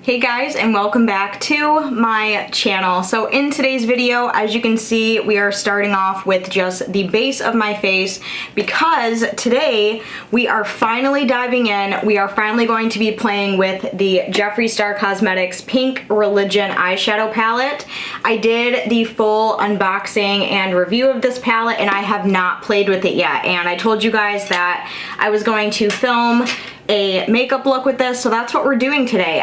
Hey guys, and welcome back to my channel. So in today's video, as you can see, we are starting off with just the base of my face because today we are finally diving in. We are finally going to be playing with the Jeffree Star Cosmetics Pink Religion eyeshadow palette. I did the full unboxing and review of this palette and I have not played with it yet. And I told you guys that I was going to film a makeup look with this, so that's what we're doing today.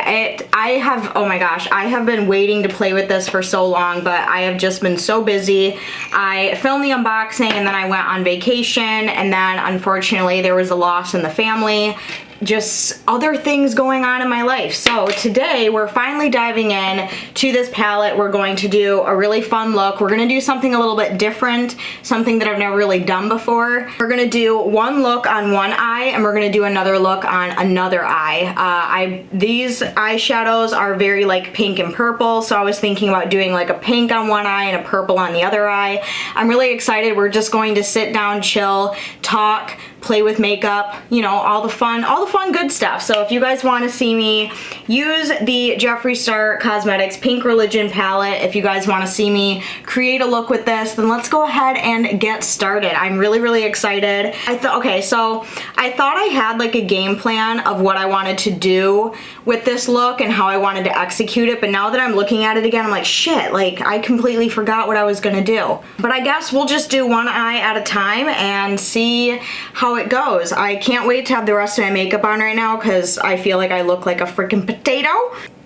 I have been waiting to play with this for so long, but I have just been so busy. I filmed the unboxing and then I went on vacation, and then unfortunately there was a loss in the family. Just other things going on in my life. So today we're finally diving in to this palette. We're going to do a really fun look. We're gonna do something a little bit different, something that I've never really done before. We're gonna do one look on one eye and we're gonna do another look on another eye. These eyeshadows are very like pink and purple, so I was thinking about doing like a pink on one eye and a purple on the other eye. I'm really excited. We're just going to sit down, chill, talk, play with makeup, you know, all the fun good stuff. So if you guys want to see me use the Jeffree Star Cosmetics Pink Religion palette, if you guys want to see me create a look with this, then let's go ahead and get started. I'm really excited. So I thought I had like a game plan of what I wanted to do with this look and how I wanted to execute it, but now that I'm looking at it again, I'm like, shit, like I completely forgot what I was gonna do. But I guess we'll just do one eye at a time and see how it goes. I can't wait to have the rest of my makeup on right now because I feel like I look like a freaking potato.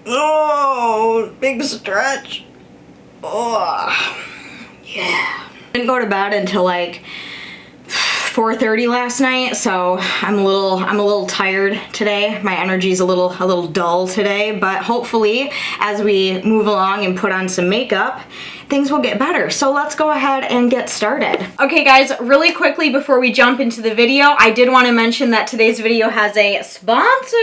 Oh, big stretch. Oh, yeah. I didn't go to bed until like 4:30 last night, so I'm a little tired today. My energy's a little dull today, but hopefully as we move along and put on some makeup, things will get better. So let's go ahead and get started. Okay guys, really quickly before we jump into the video, I did want to mention that today's video has a sponsor.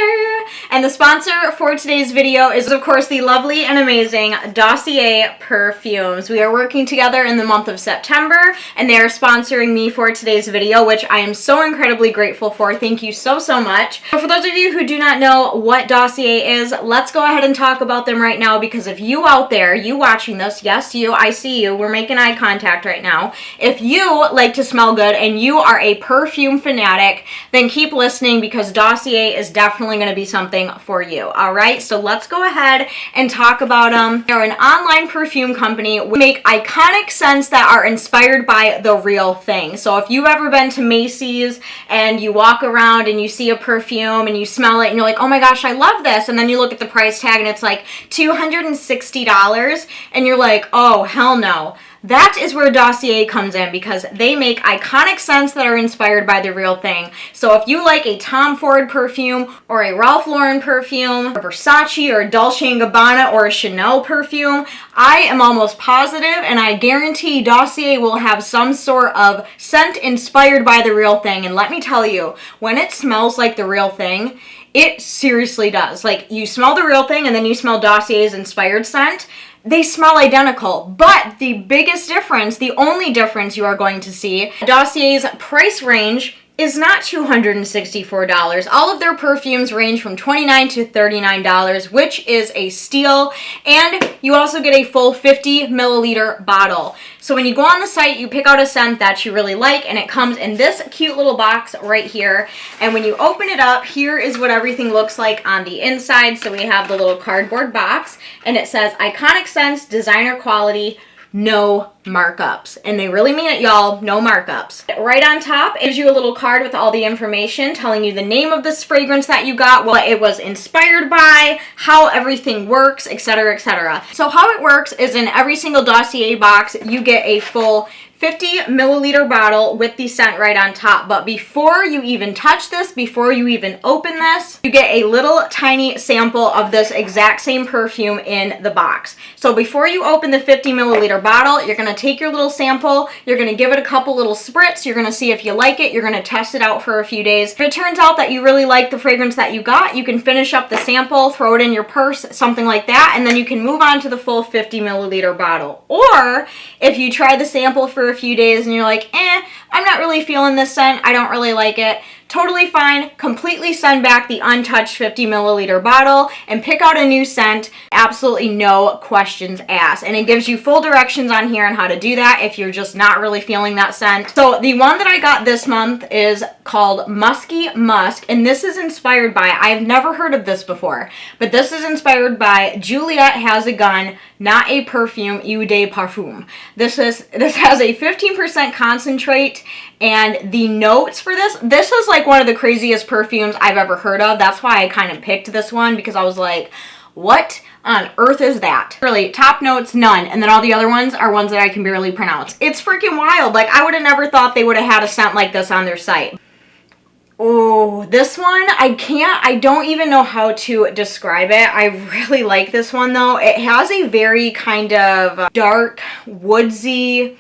And the sponsor for today's video is of course the lovely and amazing Dossier Perfumes. We are working together in the month of September and they are sponsoring me for today's video, which I am so incredibly grateful for. Thank you so much. So for those of you who do not know what Dossier is, let's go ahead and talk about them right now, because if you out there, you watching this, yes you, I see you, we're making eye contact right now. If you like to smell good and you are a perfume fanatic, then keep listening because Dossier is definitely going to be something for you. Alright, so let's go ahead and talk about them. They're an online perfume company. We make iconic scents that are inspired by the real thing. So if you've ever been to Macy's and you walk around and you see a perfume and you smell it and you're like, oh my gosh, I love this, and then you look at the price tag and it's like $260 and you're like, oh hell no. That is where Dossier comes in, because they make iconic scents that are inspired by the real thing. So if you like a Tom Ford perfume or a Ralph Lauren perfume or Versace or a Dolce & Gabbana or a Chanel perfume, I am almost positive and I guarantee Dossier will have some sort of scent inspired by the real thing. And let me tell you, when it smells like the real thing, it seriously does. Like, you smell the real thing and then you smell Dossier's inspired scent. They smell identical, but the biggest difference, the only difference you are going to see, Dossier's price range is not $264. All of their perfumes range from $29 to $39, which is a steal, and you also get a full 50 milliliter bottle. So when you go on the site, you pick out a scent that you really like, and it comes in this cute little box right here. And when you open it up, here is what everything looks like on the inside. So we have the little cardboard box, and it says iconic scents, designer quality, no markups. And they really mean it, y'all, no markups. Right on top, it gives you a little card with all the information telling you the name of this fragrance that you got, what it was inspired by, how everything works, etc, etc. So how it works is in every single Dossier box, you get a full 50 milliliter bottle with the scent right on top. But before you even touch this, before you even open this, you get a little tiny sample of this exact same perfume in the box. So before you open the 50 milliliter bottle, you're gonna take your little sample, you're gonna give it a couple little spritz, you're gonna see if you like it, you're gonna test it out for a few days. If it turns out that you really like the fragrance that you got, you can finish up the sample, throw it in your purse, something like that, and then you can move on to the full 50 milliliter bottle. Or if you try the sample for a few days and you're like, I'm not really feeling this scent, I don't really like it, totally fine. Completely send back the untouched 50 milliliter bottle and pick out a new scent. Absolutely no questions asked. And it gives you full directions on here on how to do that if you're just not really feeling that scent. So the one that I got this month is called Musky Musk, and this is inspired by, I've never heard of this before, but this is inspired by Juliet Has a Gun, Not a Perfume, Eau de Parfum. This has a 15% concentrate, and the notes for this is like one of the craziest perfumes I've ever heard of. That's why I kind of picked this one, because I was like, what on earth is that? Really, top notes, none. And then all the other ones are ones that I can barely pronounce. It's freaking wild. Like, I would have never thought they would have had a scent like this on their site. Oh, this one, I don't even know how to describe it. I really like this one though. It has a very kind of dark, woodsy,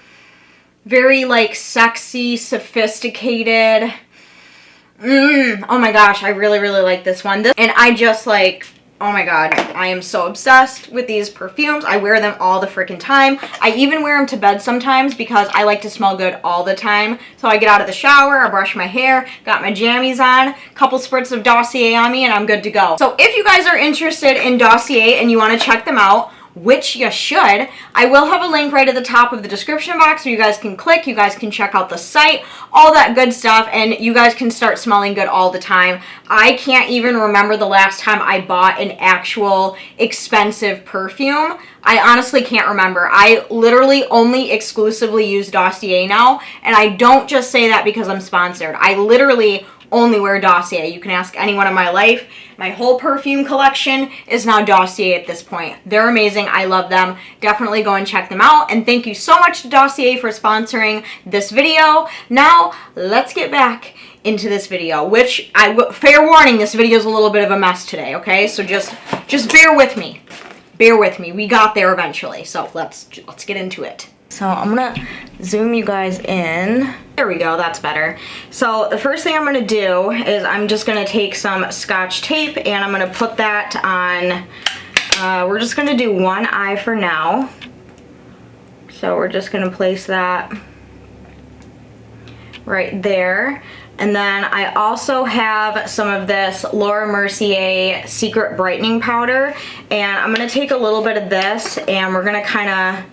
very like sexy, sophisticated. Oh my gosh, I really, really like this one. And I just like, oh my god, I am so obsessed with these perfumes. I wear them all the freaking time. I even wear them to bed sometimes because I like to smell good all the time. So I get out of the shower, I brush my hair, got my jammies on, couple spritz of Dossier on me, and I'm good to go. So if you guys are interested in Dossier and you want to check them out, which you should, I will have a link right at the top of the description box where you guys can click, you guys can check out the site, all that good stuff, and you guys can start smelling good all the time. I can't even remember the last time I bought an actual expensive perfume. I honestly can't remember. I literally only exclusively use Dossier now, and I don't just say that because I'm sponsored. I literally only wear Dossier. You can ask anyone in my life. My whole perfume collection is now Dossier at this point. They're amazing. I love them. Definitely go and check them out. And thank you so much to Dossier for sponsoring this video. Now, let's get back into this video, which fair warning, this video is a little bit of a mess today, okay? So just bear with me. Bear with me. We got there eventually. So let's get into it. So I'm gonna zoom you guys in. There we go, that's better. So the first thing I'm gonna do is I'm just gonna take some Scotch tape and I'm gonna put that on, we're just gonna do one eye for now. So we're just gonna place that right there. And then I also have some of this Laura Mercier Secret Brightening Powder, and I'm gonna take a little bit of this and we're gonna kinda,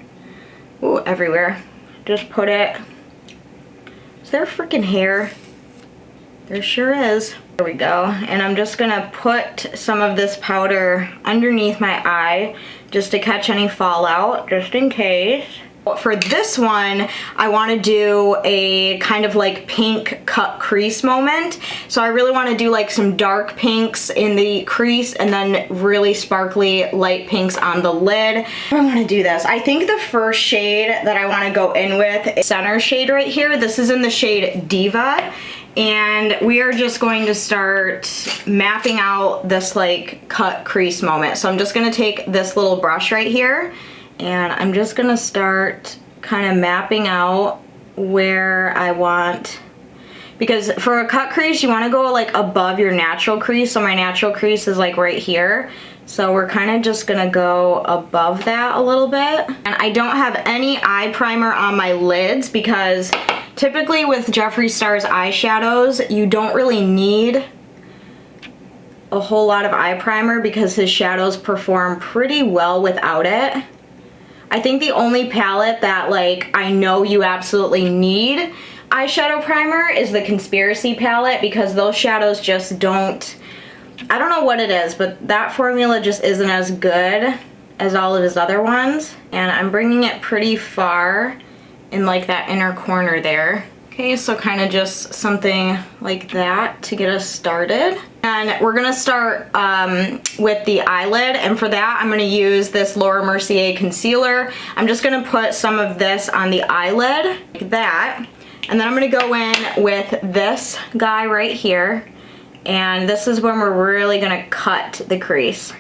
ooh, everywhere. Just put it. Is there freaking hair? There sure is. There we go. And I'm just gonna put some of this powder underneath my eye just to catch any fallout, just in case. For this one, I want to do a kind of like pink cut crease moment. So I really want to do like some dark pinks in the crease and then really sparkly light pinks on the lid. I want to do this. I think the first shade that I want to go in with is center shade right here. This is in the shade Diva. And we are just going to start mapping out this like cut crease moment. So I'm just going to take this little brush right here, and I'm just gonna start kind of mapping out where I want, because for a cut crease you want to go like above your natural crease. So my natural crease is like right here, so we're kind of just gonna go above that a little bit. And I don't have any eye primer on my lids because typically with Jeffree Star's eyeshadows you don't really need a whole lot of eye primer because his shadows perform pretty well without it. I think the only palette that like I know you absolutely need eyeshadow primer is the Conspiracy palette, because those shadows just don't, I don't know what it is, but that formula just isn't as good as all of his other ones. And I'm bringing it pretty far in like that inner corner there. Okay, so kind of just something like that to get us started. And we're gonna start with the eyelid, and for that I'm gonna use this Laura Mercier concealer. I'm just gonna put some of this on the eyelid, like that. And then I'm gonna go in with this guy right here, and this is when we're really gonna cut the crease.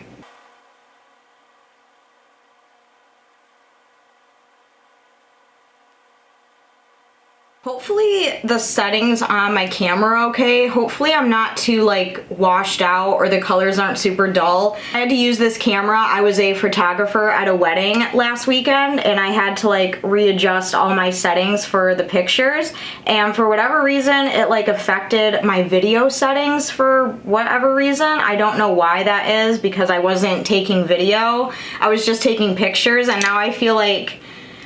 Hopefully the settings on my camera are okay. Hopefully I'm not too like washed out or the colors aren't super dull. I had to use this camera. I was a photographer at a wedding last weekend and I had to like readjust all my settings for the pictures, and for whatever reason it like affected my video settings for whatever reason. I don't know why that is, because I wasn't taking video. I was just taking pictures, and now I feel like,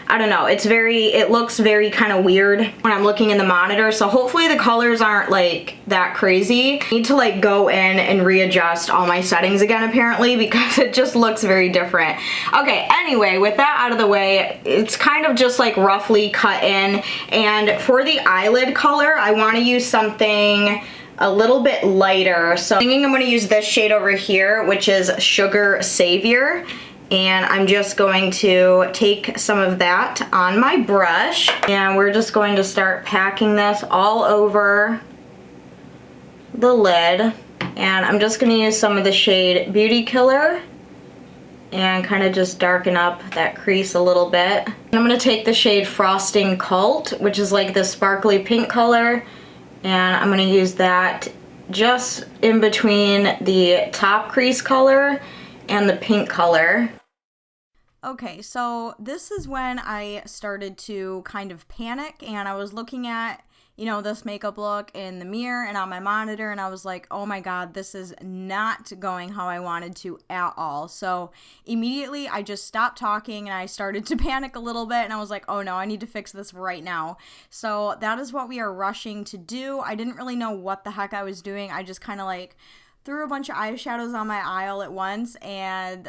I don't know, it looks very kind of weird when I'm looking in the monitor, so hopefully the colors aren't like that crazy. I need to like go in and readjust all my settings again apparently, because it just looks very different. Okay, anyway, with that out of the way, it's kind of just like roughly cut in, and for the eyelid color, I want to use something a little bit lighter. So I'm thinking I'm going to use this shade over here, which is Sugar Savior. And I'm just going to take some of that on my brush, and we're just going to start packing this all over the lid. And I'm just going to use some of the shade Beauty Killer and kind of just darken up that crease a little bit. And I'm going to take the shade Frosting Cult, which is like the sparkly pink color, and I'm going to use that just in between the top crease color and the pink color. Okay, so this is when I started to kind of panic, and I was looking at, you know, this makeup look in the mirror and on my monitor, and I was like, oh my god, this is not going how I wanted to at all. So immediately I just stopped talking and I started to panic a little bit, and I was like, oh no, I need to fix this right now. So that is what we are rushing to do. I didn't really know what the heck I was doing. I just kind of like threw a bunch of eyeshadows on my eye all at once and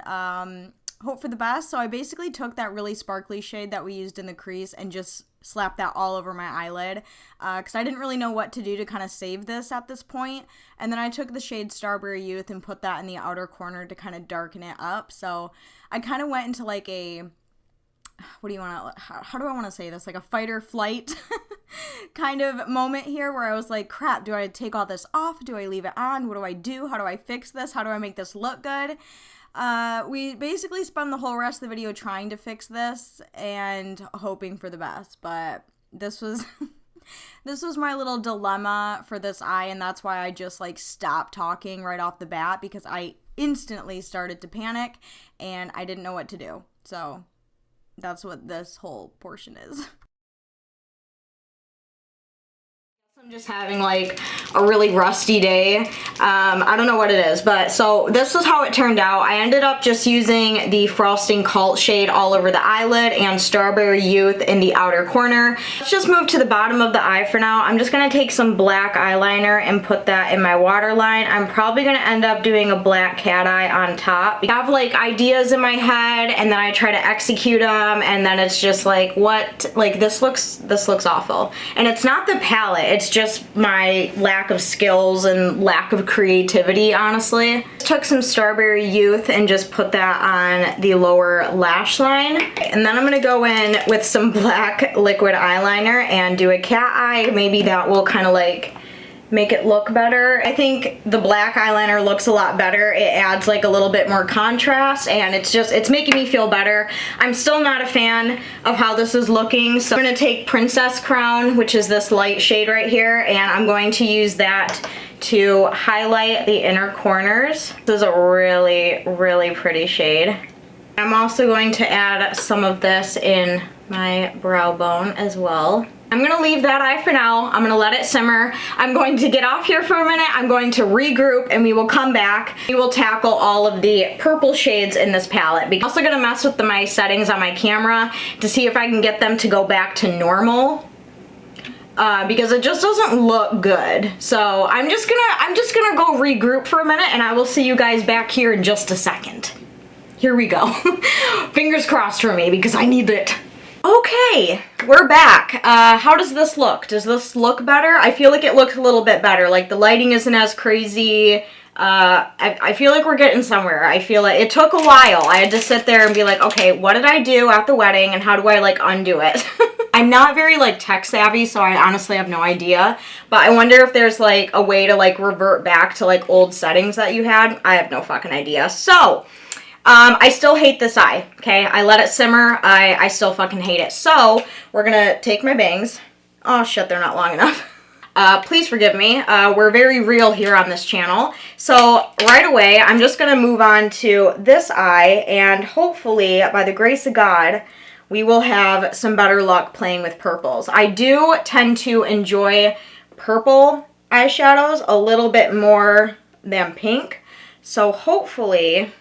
hope for the best. So I basically took that really sparkly shade that we used in the crease and just slapped that all over my eyelid, because I didn't really know what to do to kind of save this at this point. And then I took the shade Strawberry Youth and put that in the outer corner to kind of darken it up. So I kind of went into like a, what do you want to, how do I want to say this, like a fight or flight kind of moment here, where I was like, crap, do I take all this off? Do I leave it on? What do I do? How do I fix this? How do I make this look good? We basically spent the whole rest of the video trying to fix this and hoping for the best, but this was this was my little dilemma for this eye, and that's why I just like stopped talking right off the bat, because I instantly started to panic and I didn't know what to do. So that's what this whole portion is. I'm just having like a really rusty day. I don't know what it is, but so this is how it turned out. I ended up just using the Frosting Cult shade all over the eyelid and Strawberry Youth in the outer corner. Let's just move to the bottom of the eye for now. I'm just gonna take some black eyeliner and put that in my waterline. I'm probably gonna end up doing a black cat eye on top. I have like ideas in my head and then I try to execute them, and then it's just like, what, like this looks awful. And it's not the palette, it's just my lack of skills and lack of creativity, honestly. Took some Strawberry Youth and just put that on the lower lash line. And then I'm gonna go in with some black liquid eyeliner and do a cat eye. Maybe that will kind of like make it look better. I think the black eyeliner looks a lot better. It adds like a little bit more contrast, and it's making me feel better. I'm still not a fan of how this is looking, so I'm gonna take Princess Crown, which is this light shade right here, and I'm going to use that to highlight the inner corners. This is a really, really pretty shade. I'm also going to add some of this in my brow bone as well. I'm gonna leave that eye for now. I'm gonna let it simmer. I'm going to get off here for a minute. I'm going to regroup and we will come back. We will tackle all of the purple shades in this palette. I'm also gonna mess with my settings on my camera to see if I can get them to go back to normal. Because it just doesn't look good. So I'm just gonna go regroup for a minute, and I will see you guys back here in just a second. Here we go. Fingers crossed for me, because I need it. Okay, we're back. How does this look? Does this look better? I feel like it looks a little bit better. Like the lighting isn't as crazy. I feel like we're getting somewhere. I feel like it took a while. I had to sit there and be like, okay, what did I do at the wedding and how do I like undo it? I'm not very like tech savvy, so I honestly have no idea. But I wonder if there's like a way to like revert back to like old settings that you had. I have no fucking idea. So, I still hate this eye, okay? I let it simmer. I still fucking hate it. So, we're gonna take my bangs. Oh shit, they're not long enough. Please forgive me. We're very real here on this channel. So right away, I'm just going to move on to this eye, and hopefully, by the grace of God, we will have some better luck playing with purples. I do tend to enjoy purple eyeshadows a little bit more than pink. So hopefully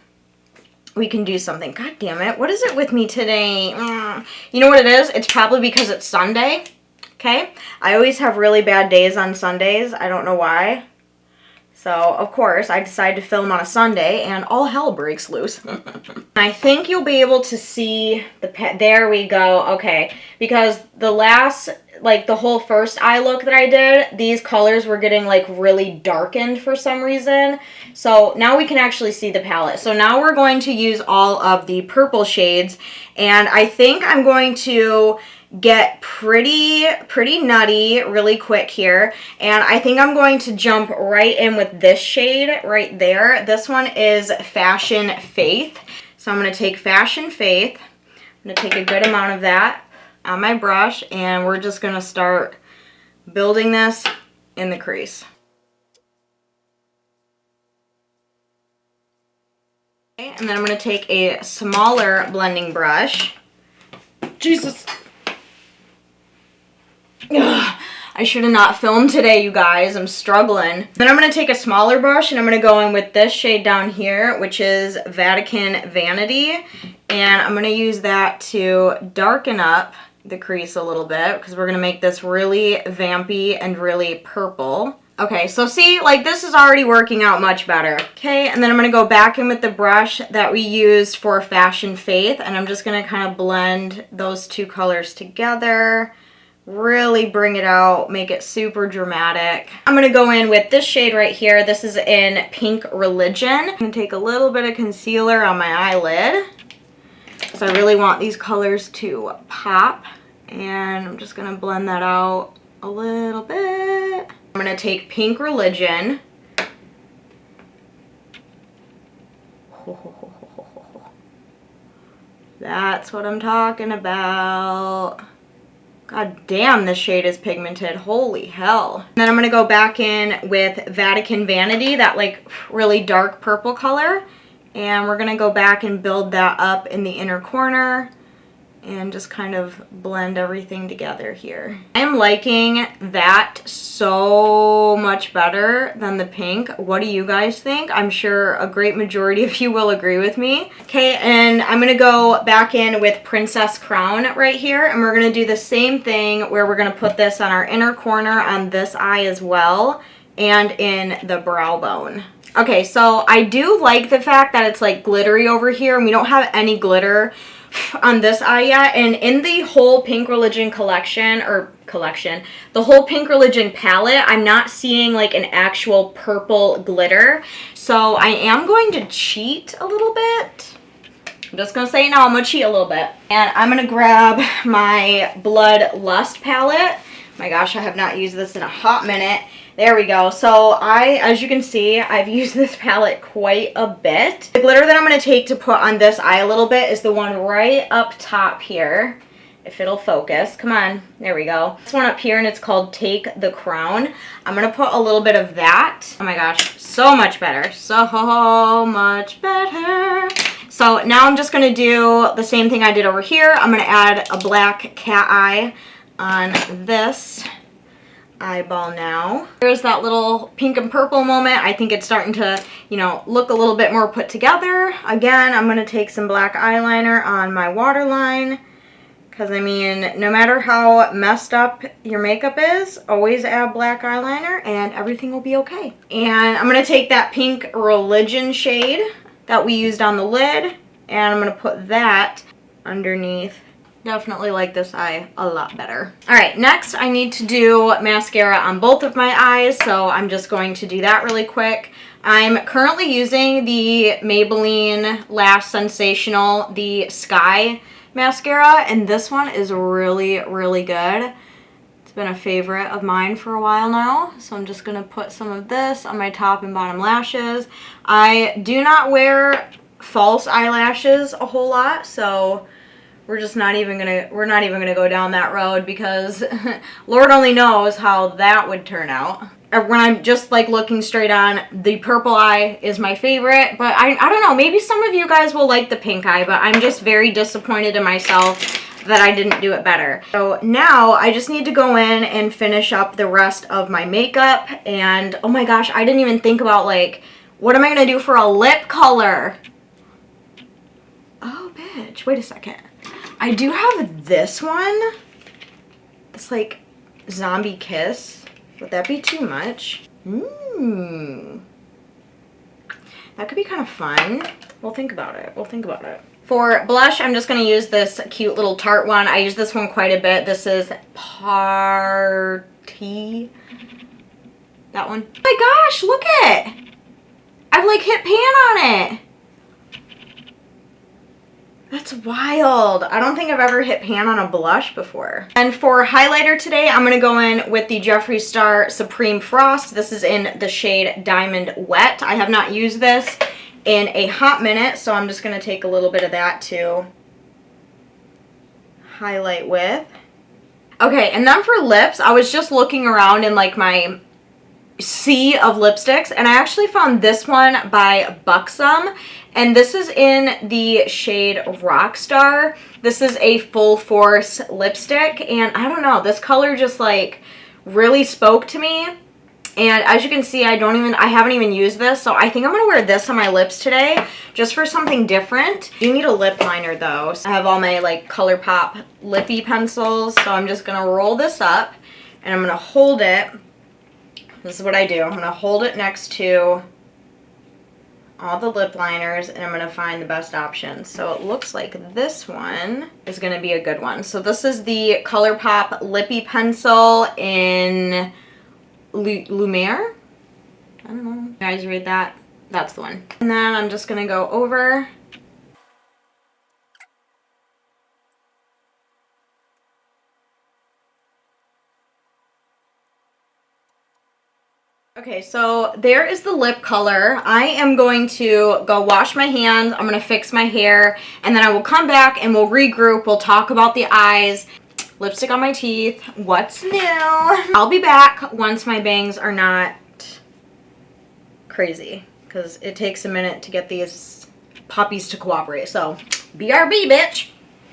we can do something. God damn it. What is it with me today? You know what it is? It's probably because it's Sunday. Okay, I always have really bad days on Sundays. I don't know why. So, of course, I decided to film on a Sunday, and all hell breaks loose. I think you'll be able to see the there we go. Okay, because the last, like, the whole first eye look that I did, these colors were getting, like, really darkened for some reason. So, now we can actually see the palette. So, now we're going to use all of the purple shades, and I think I'm going to get pretty nutty really quick here, and I think I'm going to jump right in with this shade right there. This one is Fashion Faith. So I'm going to take Fashion Faith. I'm going to take a good amount of that on my brush, and we're just going to start building this in the crease. Okay, and then I'm going to take a smaller blending brush. Jesus. Ugh, I should have not filmed today, you guys. I'm struggling. Then I'm going to take a smaller brush, and I'm going to go in with this shade down here, which is Vatican Vanity. And I'm going to use that to darken up the crease a little bit, because we're going to make this really vampy and really purple. Okay, so see, like, this is already working out much better. Okay, and then I'm going to go back in with the brush that we used for Fashion Faith, and I'm just going to kind of blend those two colors together. Really bring it out, make it super dramatic. I'm going to go in with this shade right here. This is in Pink Religion. I'm going to take a little bit of concealer on my eyelid, because I really want these colors to pop. And I'm just going to blend that out a little bit. I'm going to take Pink Religion. That's what I'm talking about. God damn, this shade is pigmented. Holy hell. And then I'm going to go back in with Vatican Vanity, that like really dark purple color. And we're going to go back and build that up in the inner corner and just kind of blend everything together here. I am liking that so much better than the pink. What do you guys think? I'm sure a great majority of you will agree with me. Okay, and I'm gonna go back in with Princess Crown right here, and we're gonna do the same thing where we're gonna put this on our inner corner on this eye as well, and in the brow bone. Okay, so I do like the fact that it's like glittery over here, and we don't have any glitter on this eye yet. And in the whole Pink Religion the whole Pink Religion palette, I'm not seeing like an actual purple glitter. So I am going to cheat a little bit. I'm just going to say now I'm going to cheat a little bit. And I'm going to grab my Bloodlust palette. My gosh, I have not used this in a hot minute. There we go. So as you can see, I've used this palette quite a bit. The glitter that I'm going to take to put on this eye a little bit is the one right up top here. If it'll focus. Come on. There we go. This one up here, and it's called Take the Crown. I'm going to put a little bit of that. Oh my gosh. So much better. So much better. So now I'm just going to do the same thing I did over here. I'm going to add a black cat eye on this eyeball now. Here's that little pink and purple moment. I think it's starting to, you know, look a little bit more put together. Again, I'm going to take some black eyeliner on my waterline, because I mean, no matter how messed up your makeup is, always add black eyeliner and everything will be okay. And I'm going to take that Pink Religion shade that we used on the lid, and I'm going to put that underneath. Definitely like this eye a lot better. Alright, next I need to do mascara on both of my eyes, so I'm just going to do that really quick. I'm currently using the Maybelline Lash Sensational, the Sky mascara, and this one is really, really good. It's been a favorite of mine for a while now, so I'm just going to put some of this on my top and bottom lashes. I do not wear false eyelashes a whole lot, so we're not even gonna go down that road because Lord only knows how that would turn out. When I'm just like looking straight on, the purple eye is my favorite, but I don't know, maybe some of you guys will like the pink eye, but I'm just very disappointed in myself that I didn't do it better. So now I just need to go in and finish up the rest of my makeup. And oh my gosh, I didn't even think about like, what am I gonna do for a lip color? Oh bitch, wait a second. I do have this one. It's like zombie kiss. Would that be too much? That could be kind of fun. We'll think about it. We'll think about it. For blush, I'm just going to use this cute little Tarte one. I use this one quite a bit. This is Party. That one. Oh my gosh, look at it. I've like hit pan on it. That's wild. I don't think I've ever hit pan on a blush before. And for highlighter today, I'm going to go in with the Jeffree Star Supreme Frost. This is in the shade Diamond Wet. I have not used this in a hot minute, so I'm just going to take a little bit of that to highlight with. Okay, and then for lips, I was just looking around in like my sea of lipsticks, and I actually found this one by Buxom, and this is in the shade Rockstar. This is a full force lipstick, and I don't know, this color just like really spoke to me. And as you can see, I haven't even used this, so I think I'm gonna wear this on my lips today just for something different. You need a lip liner though. So I have all my like ColourPop lippy pencils, so I'm just gonna roll this up and I'm gonna hold it. This is what I do. I'm going to hold it next to all the lip liners, and I'm going to find the best option. So it looks like this one is going to be a good one. So this is the ColourPop Lippy Pencil in Lumiere. I don't know. You guys read that? That's the one. And then I'm just going to go over. Okay, so there is the lip color. I am going to go wash my hands. I'm going to fix my hair, and then I will come back and we'll regroup. We'll talk about the eyes, lipstick on my teeth, what's new. I'll be back once my bangs are not crazy, because it takes a minute to get these puppies to cooperate. So, BRB, bitch.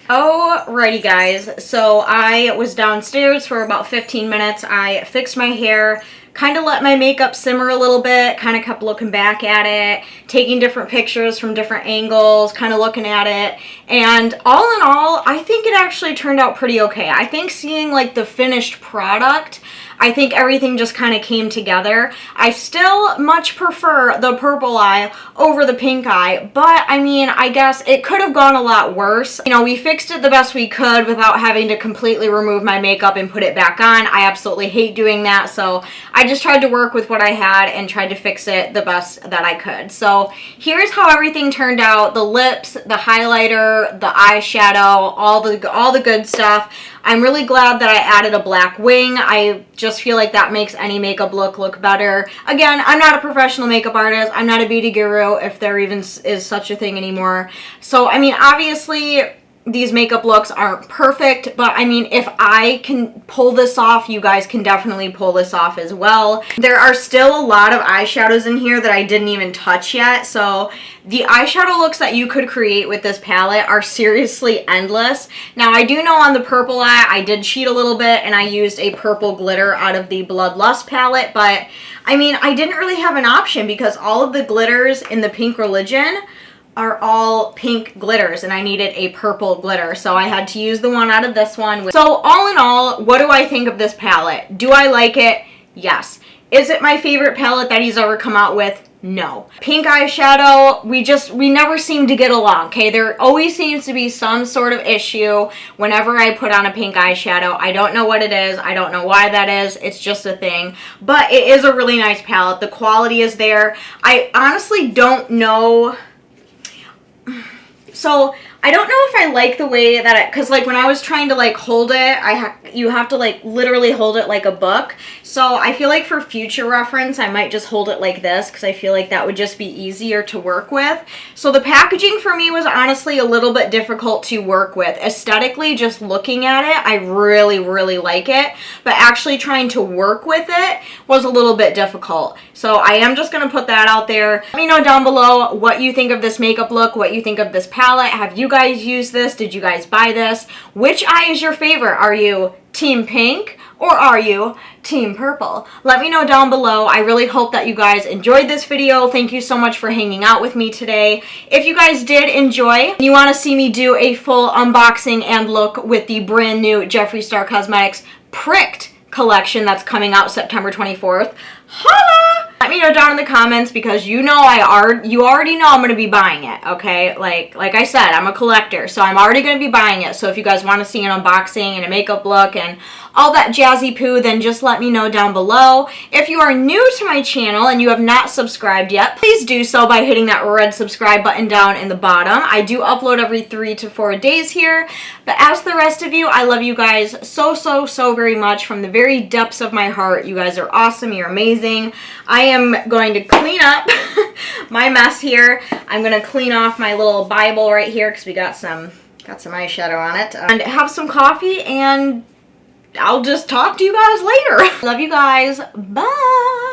Alrighty guys, so I was downstairs for about 15 minutes. I fixed my hair, kind of let my makeup simmer a little bit, kind of kept looking back at it, taking different pictures from different angles, kind of looking at it, and all in all, I think it actually turned out pretty okay. I think seeing like the finished product, I think everything just kind of came together. I still much prefer the purple eye over the pink eye, but I mean, I guess it could have gone a lot worse. You know, we fixed it the best we could without having to completely remove my makeup and put it back on. I absolutely hate doing that, so I just tried to work with what I had and tried to fix it the best that I could. So here's how everything turned out. The lips, the highlighter, the eyeshadow, all the good stuff. I'm really glad that I added a black wing. I just feel like that makes any makeup look better. Again, I'm not a professional makeup artist. I'm not a beauty guru, if there even is such a thing anymore. So, I mean, obviously, these makeup looks aren't perfect, but I mean, if I can pull this off, you guys can definitely pull this off as well. There are still a lot of eyeshadows in here that I didn't even touch yet, so the eyeshadow looks that you could create with this palette are seriously endless. Now, I do know on the purple eye, I did cheat a little bit, and I used a purple glitter out of the Bloodlust palette, but I mean, I didn't really have an option because all of the glitters in the Pink Religion are all pink glitters, and I needed a purple glitter, so I had to use the one out of this one. So all in all, what do I think of this palette? Do I like it? Yes. Is it my favorite palette that he's ever come out with? No. Pink eyeshadow, we never seem to get along, okay? There always seems to be some sort of issue whenever I put on a pink eyeshadow. I don't know what it is. I don't know why that is. It's just a thing. But it is a really nice palette. The quality is there. I honestly don't know. So I don't know if I like the way that it, because like when I was trying to like hold it, you have to like literally hold it like a book. So I feel like for future reference, I might just hold it like this because I feel like that would just be easier to work with. So the packaging for me was honestly a little bit difficult to work with. Aesthetically, just looking at it, I really, really like it. But actually trying to work with it was a little bit difficult. So I am just going to put that out there. Let me know down below what you think of this makeup look, what you think of this palette. Have you guys used this? Did you guys buy this? Which eye is your favorite? Are you team pink or are you team purple? Let me know down below. I really hope that you guys enjoyed this video. Thank you so much for hanging out with me today. If you guys did enjoy and you want to see me do a full unboxing and look with the brand new Jeffree Star Cosmetics Pricked collection that's coming out September 24th, holla! Let me know down in the comments because you already know I'm going to be buying it, okay? Like I said, I'm a collector, so I'm already going to be buying it. So if you guys want to see an unboxing and a makeup look and all that jazzy poo, then just let me know down below. If you are new to my channel and you have not subscribed yet, please do so by hitting that red subscribe button down in the bottom. I do upload every 3 to 4 days here, but as the rest of you, I love you guys so very much from the very depths of my heart. You guys are awesome. You're amazing. I am going to clean up my mess here. I'm going to clean off my little Bible right here because we got some eyeshadow on it. And have some coffee, and I'll just talk to you guys later. Love you guys. Bye.